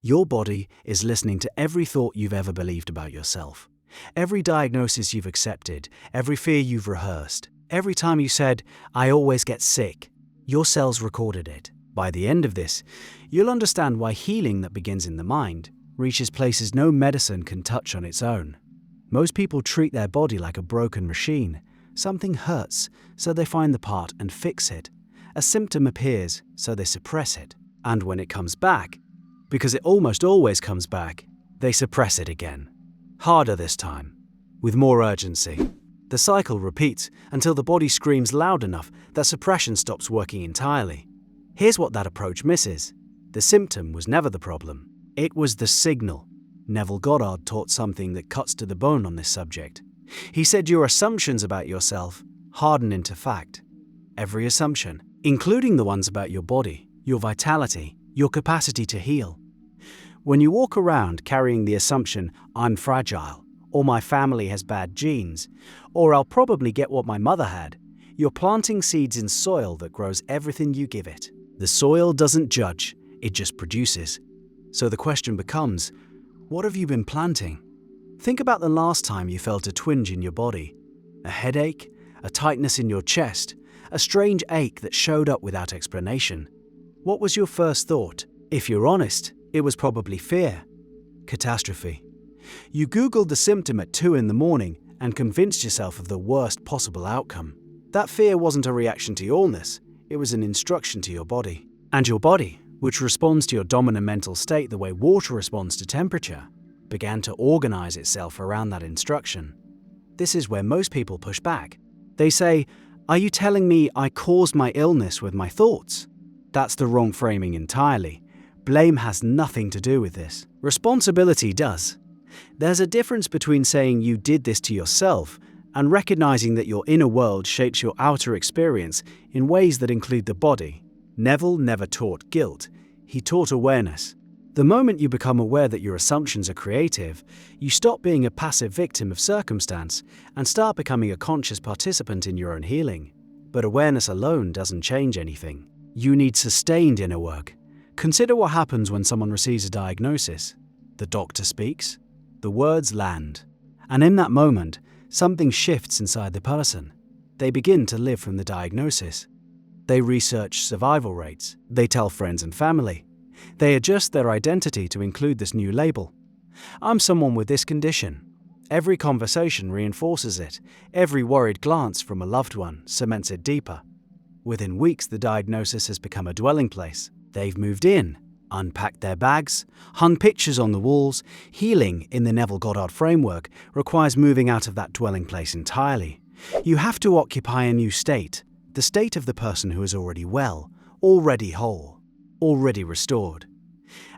Your body is listening to every thought you've ever believed about yourself. Every diagnosis you've accepted, every fear you've rehearsed, every time you said, "I always get sick," your cells recorded it. By the end of this, you'll understand why healing that begins in the mind reaches places no medicine can touch on its own. Most people treat their body like a broken machine. Something hurts, so they find the part and fix it. A symptom appears, so they suppress it. And when it comes back, because it almost always comes back, they suppress it again. Harder this time, with more urgency. The cycle repeats until the body screams loud enough that suppression stops working entirely. Here's what that approach misses. The symptom was never the problem. It was the signal. Neville Goddard taught something that cuts to the bone on this subject. He said your assumptions about yourself harden into fact. Every assumption, including the ones about your body, your vitality, your capacity to heal. When you walk around carrying the assumption, "I'm fragile," or "my family has bad genes," or "I'll probably get what my mother had," you're planting seeds in soil that grows everything you give it. The soil doesn't judge, it just produces. So the question becomes, what have you been planting? Think about the last time you felt a twinge in your body. A headache, a tightness in your chest, a strange ache that showed up without explanation. What was your first thought? If you're honest, it was probably fear, catastrophe. You Googled the symptom at 2 a.m. and convinced yourself of the worst possible outcome. That fear wasn't a reaction to your illness, it was an instruction to your body. And your body, which responds to your dominant mental state the way water responds to temperature, began to organize itself around that instruction. This is where most people push back. They say, "Are you telling me I caused my illness with my thoughts?" That's the wrong framing entirely. Blame has nothing to do with this. Responsibility does. There's a difference between saying you did this to yourself and recognizing that your inner world shapes your outer experience in ways that include the body. Neville never taught guilt, he taught awareness. The moment you become aware that your assumptions are creative, you stop being a passive victim of circumstance and start becoming a conscious participant in your own healing. But awareness alone doesn't change anything. You need sustained inner work. Consider what happens when someone receives a diagnosis. The doctor speaks, the words land, and in that moment, something shifts inside the person. They begin to live from the diagnosis. They research survival rates. They tell friends and family. They adjust their identity to include this new label. "I'm someone with this condition." Every conversation reinforces it. Every worried glance from a loved one cements it deeper. Within weeks, the diagnosis has become a dwelling place. They've moved in, unpacked their bags, hung pictures on the walls. Healing, in the Neville Goddard framework, requires moving out of that dwelling place entirely. You have to occupy a new state, the state of the person who is already well, already whole, already restored.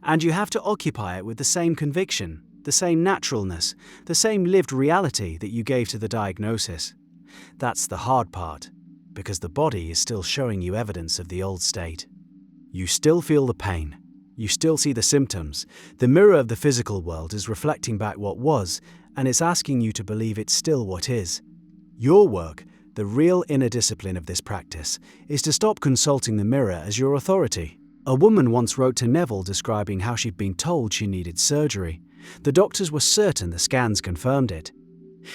And you have to occupy it with the same conviction, the same naturalness, the same lived reality that you gave to the diagnosis. That's the hard part, because the body is still showing you evidence of the old state. You still feel the pain. You still see the symptoms. The mirror of the physical world is reflecting back what was, and it's asking you to believe it's still what is. Your work, the real inner discipline of this practice, is to stop consulting the mirror as your authority. A woman once wrote to Neville describing how she'd been told she needed surgery. The doctors were certain the scans confirmed it.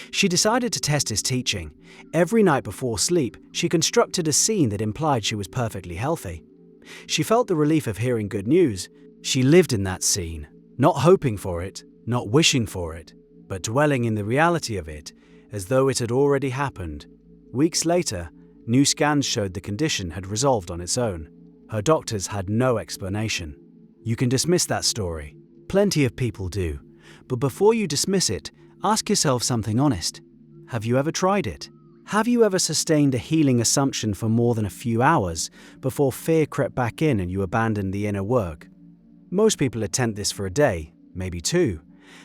She decided to test his teaching. Every night before sleep, she constructed a scene that implied she was perfectly healthy. She felt the relief of hearing good news. She lived in that scene, not hoping for it, not wishing for it, but dwelling in the reality of it, as though it had already happened. Weeks later, new scans showed the condition had resolved on its own. Her doctors had no explanation. You can dismiss that story. Plenty of people do. But before you dismiss it, ask yourself something honest. Have you ever tried it? Have you ever sustained a healing assumption for more than a few hours before fear crept back in and you abandoned the inner work? Most people attempt this for a day, maybe 2,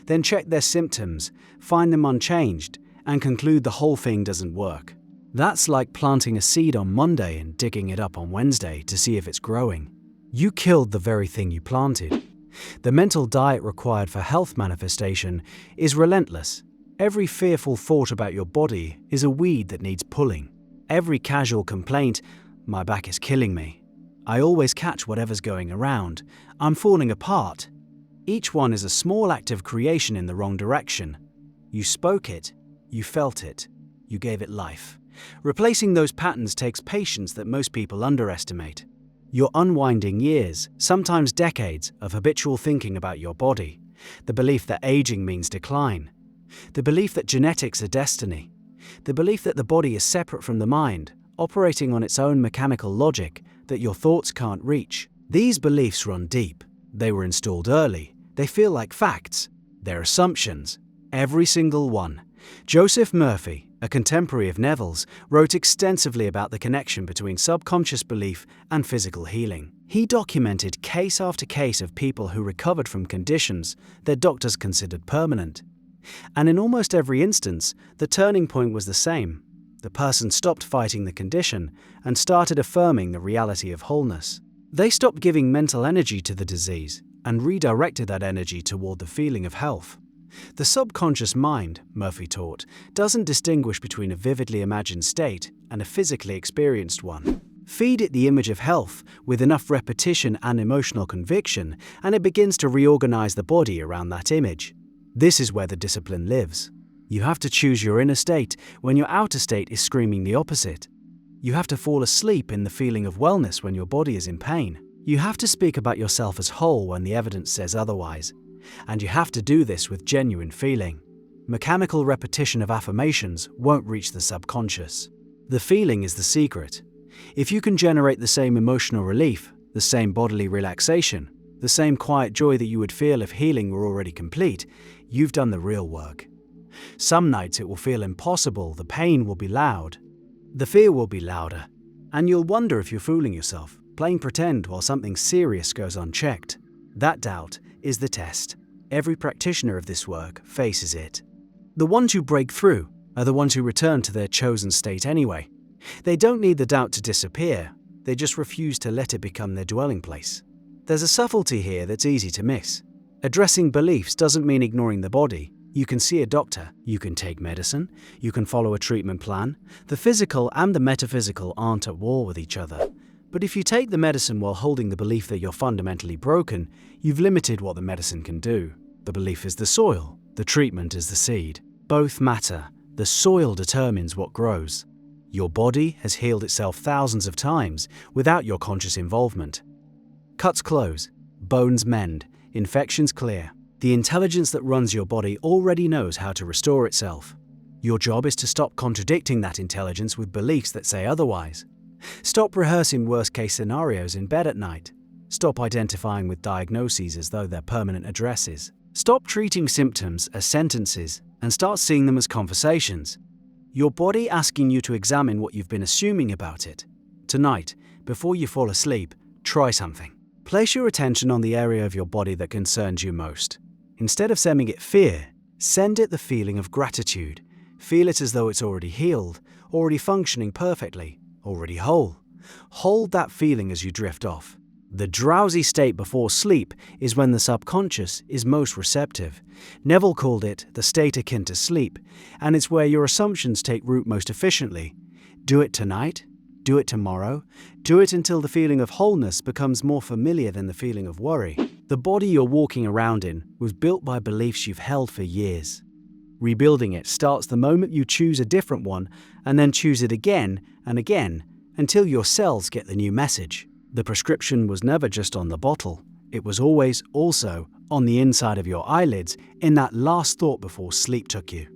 then check their symptoms, find them unchanged, and conclude the whole thing doesn't work. That's like planting a seed on Monday and digging it up on Wednesday to see if it's growing. You killed the very thing you planted. The mental diet required for health manifestation is relentless. Every fearful thought about your body is a weed that needs pulling. Every casual complaint, "My back is killing me," "I always catch whatever's going around," "I'm falling apart," Each one is a small act of creation in the wrong direction. You spoke it, you felt it, you gave it life. Replacing those patterns takes patience that most people underestimate. You're unwinding years, sometimes decades, of habitual thinking about your body. The belief that aging means decline. The belief that genetics are destiny. The belief that the body is separate from the mind, operating on its own mechanical logic that your thoughts can't reach. These beliefs run deep. They were installed early. They feel like facts. They're assumptions. Every single one. Joseph Murphy, a contemporary of Neville's, wrote extensively about the connection between subconscious belief and physical healing. He documented case after case of people who recovered from conditions their doctors considered permanent. And in almost every instance, the turning point was the same. The person stopped fighting the condition and started affirming the reality of wholeness. They stopped giving mental energy to the disease and redirected that energy toward the feeling of health. The subconscious mind, Murphy taught, doesn't distinguish between a vividly imagined state and a physically experienced one. Feed it the image of health with enough repetition and emotional conviction, and it begins to reorganize the body around that image. This is where the discipline lives. You have to choose your inner state when your outer state is screaming the opposite. You have to fall asleep in the feeling of wellness when your body is in pain. You have to speak about yourself as whole when the evidence says otherwise. And you have to do this with genuine feeling. Mechanical repetition of affirmations won't reach the subconscious. The feeling is the secret. If you can generate the same emotional relief, the same bodily relaxation, the same quiet joy that you would feel if healing were already complete, you've done the real work. Some nights it will feel impossible, the pain will be loud, the fear will be louder, and you'll wonder if you're fooling yourself, playing pretend while something serious goes unchecked. That doubt is the test. Every practitioner of this work faces it. The ones who break through are the ones who return to their chosen state anyway. They don't need the doubt to disappear, they just refuse to let it become their dwelling place. There's a subtlety here that's easy to miss. Addressing beliefs doesn't mean ignoring the body. You can see a doctor, you can take medicine, you can follow a treatment plan. The physical and the metaphysical aren't at war with each other. But if you take the medicine while holding the belief that you're fundamentally broken, you've limited what the medicine can do. The belief is the soil, the treatment is the seed. Both matter. The soil determines what grows. Your body has healed itself thousands of times without your conscious involvement. Cuts close, bones mend, infections clear. The intelligence that runs your body already knows how to restore itself. Your job is to stop contradicting that intelligence with beliefs that say otherwise. Stop rehearsing worst-case scenarios in bed at night. Stop identifying with diagnoses as though they're permanent addresses. Stop treating symptoms as sentences and start seeing them as conversations. Your body asking you to examine what you've been assuming about it. Tonight, before you fall asleep, try something. Place your attention on the area of your body that concerns you most. Instead of sending it fear, send it the feeling of gratitude. Feel it as though it's already healed, already functioning perfectly, already whole. Hold that feeling as you drift off. The drowsy state before sleep is when the subconscious is most receptive. Neville called it the state akin to sleep, and it's where your assumptions take root most efficiently. Do it tonight, do it tomorrow, do it until the feeling of wholeness becomes more familiar than the feeling of worry. The body you're walking around in was built by beliefs you've held for years. Rebuilding it starts the moment you choose a different one and then choose it again and again until your cells get the new message. The prescription was never just on the bottle. It was always also on the inside of your eyelids in that last thought before sleep took you.